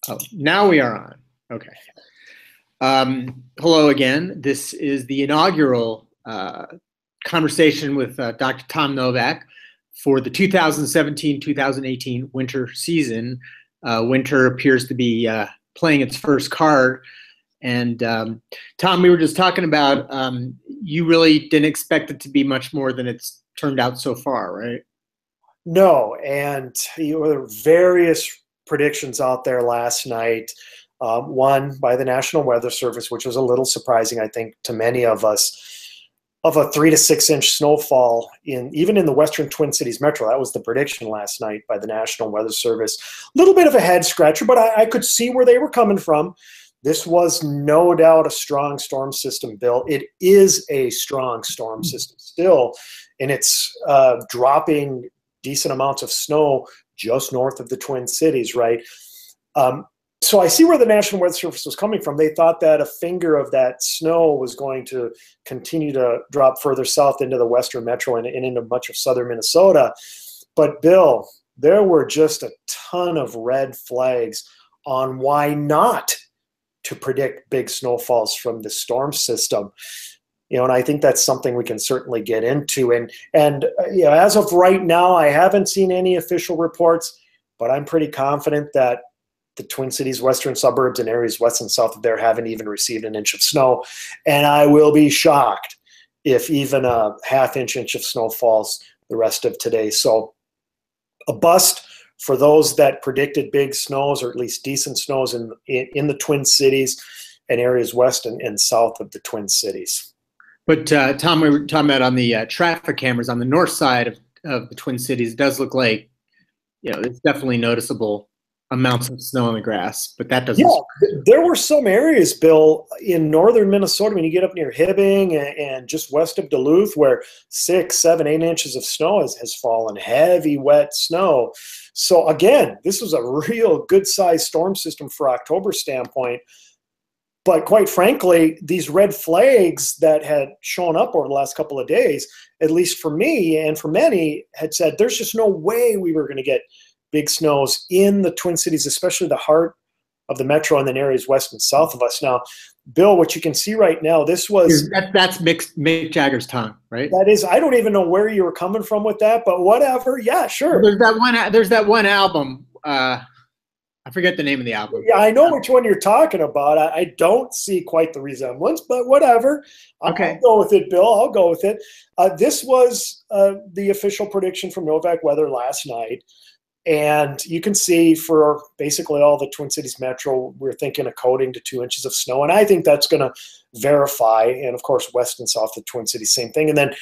Oh, now we are on. Okay. Hello again. This is the inaugural conversation with Dr. Tom Novak for the 2017-2018 winter season. Winter appears to be playing its first card. And Tom, we were just talking about you really didn't expect it to be much more than it's turned out so far, right? No, and there were various predictions out there last night. One by the National Weather Service, which was a little surprising, I think, to many of us, of a 3 to 6 inch snowfall even in the Western Twin Cities metro. That was the prediction last night by the National Weather Service. A little bit of a head scratcher, but I could see where they were coming from. This was no doubt a strong storm system, Bill. It is a strong storm system still, and it's dropping decent amounts of snow just north of the Twin Cities, right? So I see where the National Weather Service was coming from. They thought that a finger of that snow was going to continue to drop further south into the western metro and into much of southern Minnesota. But Bill, there were just a ton of red flags on why not to predict big snowfalls from the storm system. And I think that's something we can certainly get into. And as of right now, I haven't seen any official reports, but I'm pretty confident that the Twin Cities western suburbs and areas west and south of there haven't even received an inch of snow. And I will be shocked if even a half-inch of snow falls the rest of today. So a bust for those that predicted big snows, or at least decent snows in the Twin Cities and areas west and south of the Twin Cities. But Tom, we were talking about on the traffic cameras on the north side of the Twin Cities. It does look like, it's definitely noticeable amounts of snow on the grass, but that doesn't. Yeah, there were some areas, Bill, in northern Minnesota when you get up near Hibbing and just west of Duluth where 6, 7, 8 inches of snow has fallen, heavy, wet snow. So again, this was a real good-sized storm system for October standpoint. But quite frankly, these red flags that had shown up over the last couple of days, at least for me and for many, had said there's just no way we were going to get big snows in the Twin Cities, especially the heart of the metro and then areas west and south of us. Now, Bill, what you can see right now, that's Mick Jagger's tongue, right? That is, I don't even know where you were coming from with that, but whatever. Yeah, sure. There's that one album. I forget the name of the album. Yeah, I know which one you're talking about. I don't see quite the resemblance, but whatever. Okay. I'll go with it, Bill. I'll go with it. This was the official prediction from Novak Weather last night. And you can see for basically all the Twin Cities metro, we're thinking a coating to 2 inches of snow. And I think that's going to verify. And of course, west and south of the Twin Cities, same thing. And then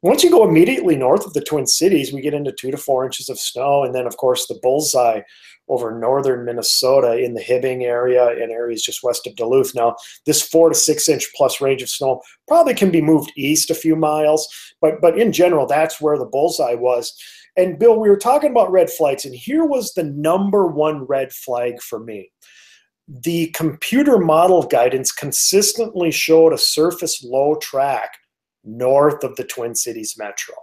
once you go immediately north of the Twin Cities, we get into 2 to 4 inches of snow. And then, of course, the bullseye over northern Minnesota in the Hibbing area and areas just west of Duluth. Now, this 4 to 6 inch plus range of snow probably can be moved east a few miles. But in general, that's where the bullseye was. And Bill, we were talking about red flags, and here was the number one red flag for me. The computer model guidance consistently showed a surface low track north of the Twin Cities metro.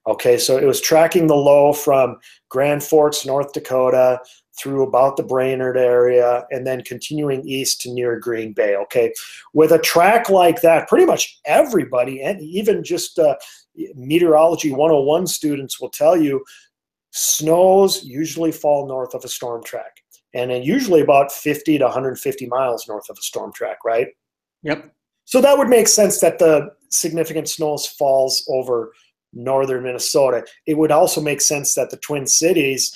Okay, so it was tracking the low from Grand Forks, North Dakota, through about the Brainerd area, and then continuing east to near Green Bay. Okay, with a track like that, pretty much everybody, and even just Meteorology 101 students will tell you, snows usually fall north of a storm track, and then usually about 50 to 150 miles north of a storm track, right? Yep. So that would make sense that the significant snows falls over northern Minnesota. It would also make sense that the Twin Cities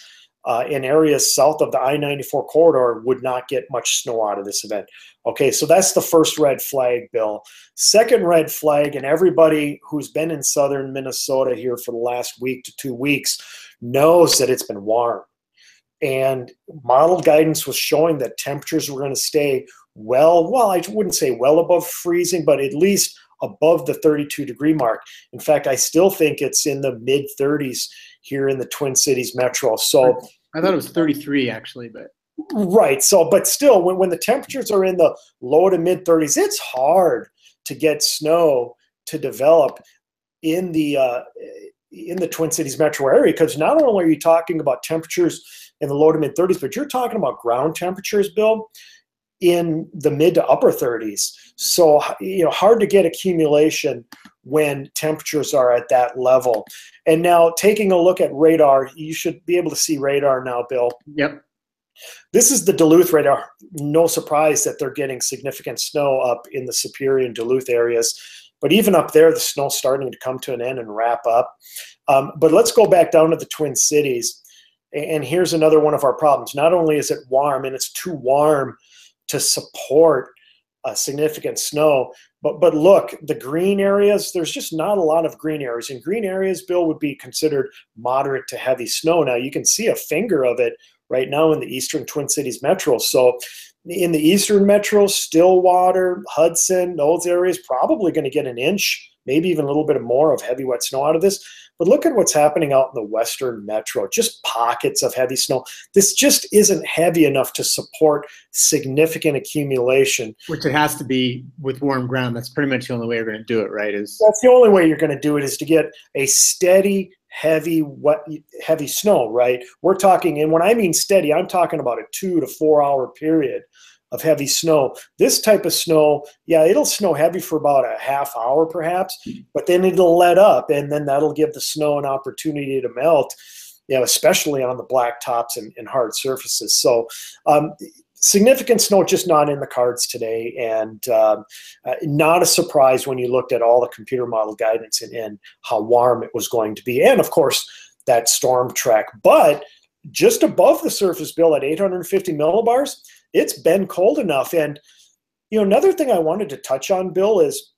in areas south of the I-94 corridor would not get much snow out of this event. Okay, so that's the first red flag, Bill. Second red flag, and everybody who's been in southern Minnesota here for the last week to 2 weeks knows that it's been warm. And model guidance was showing that temperatures were going to stay well, I wouldn't say well above freezing, but at least above the 32-degree mark. In fact, I still think it's in the mid-30s here in the Twin Cities metro. So I thought it was 33 actually, but right. So, but still, when the temperatures are in the low to mid-30s, it's hard to get snow to develop in the Twin Cities metro area, because not only are you talking about temperatures in the low to mid 30s, but you're talking about ground temperatures, Bill, in the mid to upper 30s. So, hard to get accumulation when temperatures are at that level. And now taking a look at radar, you should be able to see radar now, Bill. Yep. This is the Duluth radar. No surprise that they're getting significant snow up in the Superior and Duluth areas. But even up there, the snow's starting to come to an end and wrap up. But let's go back down to the Twin Cities. And here's another one of our problems. Not only is it warm, and it's too warm to support significant snow, but look, the green areas, there's just not a lot of green areas. And green areas, Bill, would be considered moderate to heavy snow. Now, you can see a finger of it right now in the eastern Twin Cities metro. So in the eastern metro, Stillwater, Hudson, those areas probably going to get an inch, maybe even a little bit more of heavy wet snow out of this. But look at what's happening out in the western metro, just pockets of heavy snow. This just isn't heavy enough to support significant accumulation. Which it has to be with warm ground. That's pretty much the only way you're going to do it, right? That's the only way you're going to do it, is to get a steady, heavy snow, right? We're talking, and when I mean steady, I'm talking about a 2 to 4 hour period of heavy snow. This type of snow, yeah, it'll snow heavy for about a half hour perhaps, but then it'll let up, and then that'll give the snow an opportunity to melt, especially on the black tops and hard surfaces. So significant snow just not in the cards today, and not a surprise when you looked at all the computer model guidance and how warm it was going to be. And of course, that storm track. But just above the surface, Bill, at 850 millibars, it's been cold enough. And another thing I wanted to touch on, Bill, is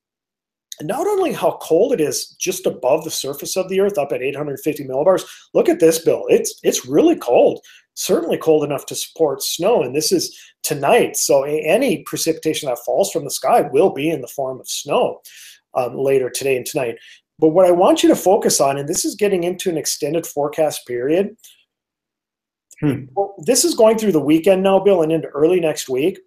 not only how cold it is just above the surface of the earth up at 850 millibars. Look at this, Bill. It's really cold. Certainly cold enough to support snow, and this is tonight. So any precipitation that falls from the sky will be in the form of snow later today and tonight. But what I want you to focus on, and this is getting into an extended forecast period. Well, this is going through the weekend now, Bill, and into early next week.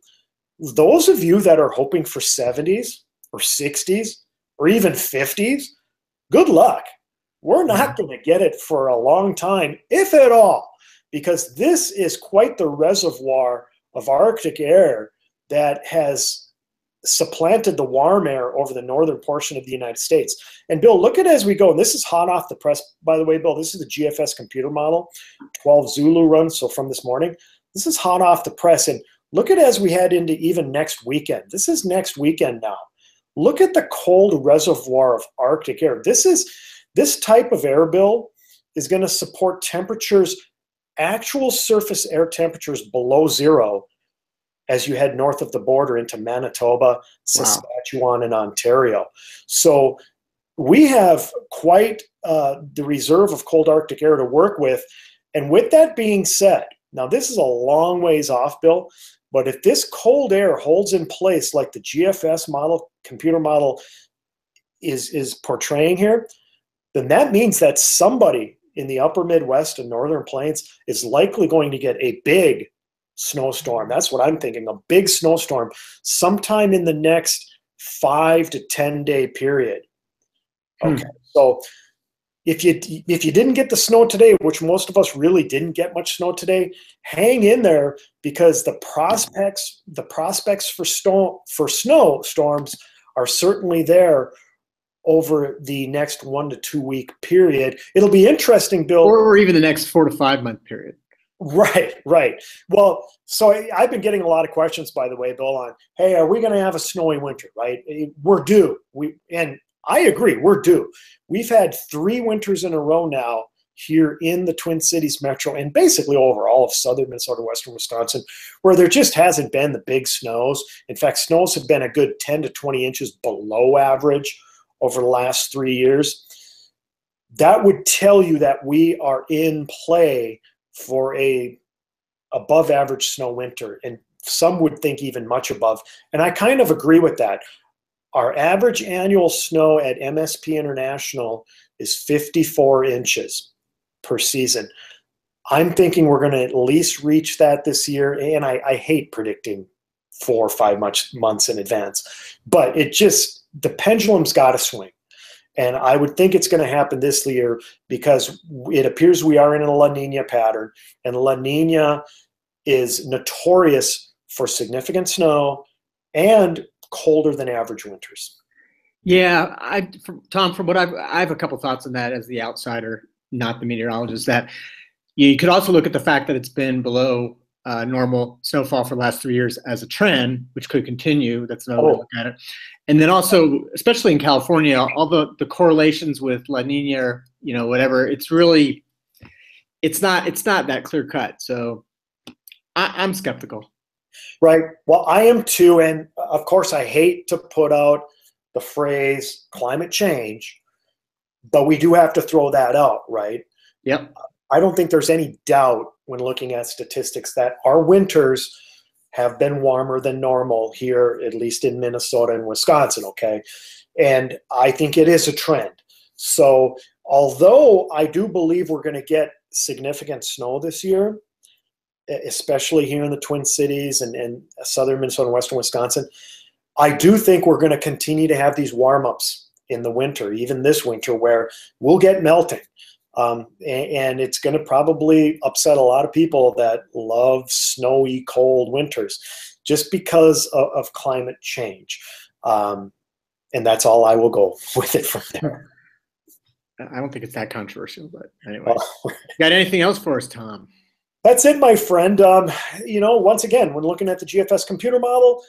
Those of you that are hoping for 70s or 60s or even 50s, good luck. We're not going to get it for a long time, if at all, because this is quite the reservoir of Arctic air that has supplanted the warm air over the northern portion of the United States. And Bill, look at it as we go, and this is hot off the press, by the way, Bill. This is the GFS computer model, 12 Zulu run, so from this morning. This is hot off the press, and look at it as we head into even next weekend. This is next weekend now. Look at the cold reservoir of Arctic air. This type of air, Bill, is going to support temperatures, actual surface air temperatures below zero as you head north of the border into Manitoba, Saskatchewan, and Ontario. So we have quite the reserve of cold Arctic air to work with. And with that being said, now this is a long ways off, Bill, but if this cold air holds in place like the GFS model, computer model is portraying here, then that means that somebody in the upper Midwest and Northern Plains is likely going to get a big snowstorm. That's what I'm thinking, a big snowstorm sometime in the next 5 to 10 day period. Okay, so if you didn't get the snow today, which most of us really didn't get much snow today, hang in there, because the prospects for snowstorms are certainly there over the next 1 to 2 week period. It'll be interesting, Bill. Or even the next 4 to 5 month period. Right. Well, so I've been getting a lot of questions, by the way, Bill, on, hey, are we going to have a snowy winter, right? We're due. And I agree, we're due. We've had 3 winters in a row now here in the Twin Cities metro, and basically over all of southern Minnesota, western Wisconsin, where there just hasn't been the big snows. In fact, snows have been a good 10 to 20 inches below average over the last 3 years. That would tell you that we are in play for a above average snow winter, and some would think even much above. And I kind of agree with that. Our average annual snow at MSP International is 54 inches per season. I'm thinking we're going to at least reach that this year, and I hate predicting 4 or 5 months in advance, but the pendulum's got to swing. And I would think it's going to happen this year because it appears we are in a La Nina pattern, and La Nina is notorious for significant snow and colder than average winters. Yeah, Tom, from what I have a couple thoughts on that as the outsider, not the meteorologist. That you could also look at the fact that it's been below normal snowfall for the last 3 years as a trend, which could continue. That's another way to look at it. And then also, especially in California, all the correlations with La Nina, whatever, it's not that clear cut. So I'm skeptical. Right. Well, I am too. And of course, I hate to put out the phrase climate change, but we do have to throw that out, right? Yep. I don't think there's any doubt when looking at statistics that our winters have been warmer than normal here, at least in Minnesota and Wisconsin, okay? And I think it is a trend. So although I do believe we're going to get significant snow this year, especially here in the Twin Cities and southern Minnesota and western Wisconsin, I do think we're going to continue to have these warm-ups in the winter, even this winter, where we'll get melting. And it's going to probably upset a lot of people that love snowy, cold winters just because of climate change. And that's all I will go with it from there. I don't think it's that controversial, but anyway. Got anything else for us, Tom? That's it, my friend. Once again, when looking at the GFS computer model,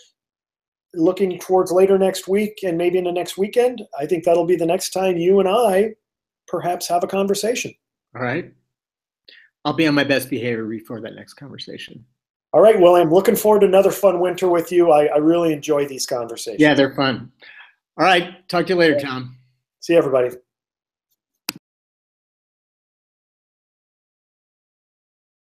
looking towards later next week and maybe in the next weekend, I think that'll be the next time you and I perhaps have a conversation. All right. I'll be on my best behavior before that next conversation. All right. Well, I'm looking forward to another fun winter with you. I really enjoy these conversations. Yeah, they're fun. All right. Talk to you later, Tom. See you, everybody.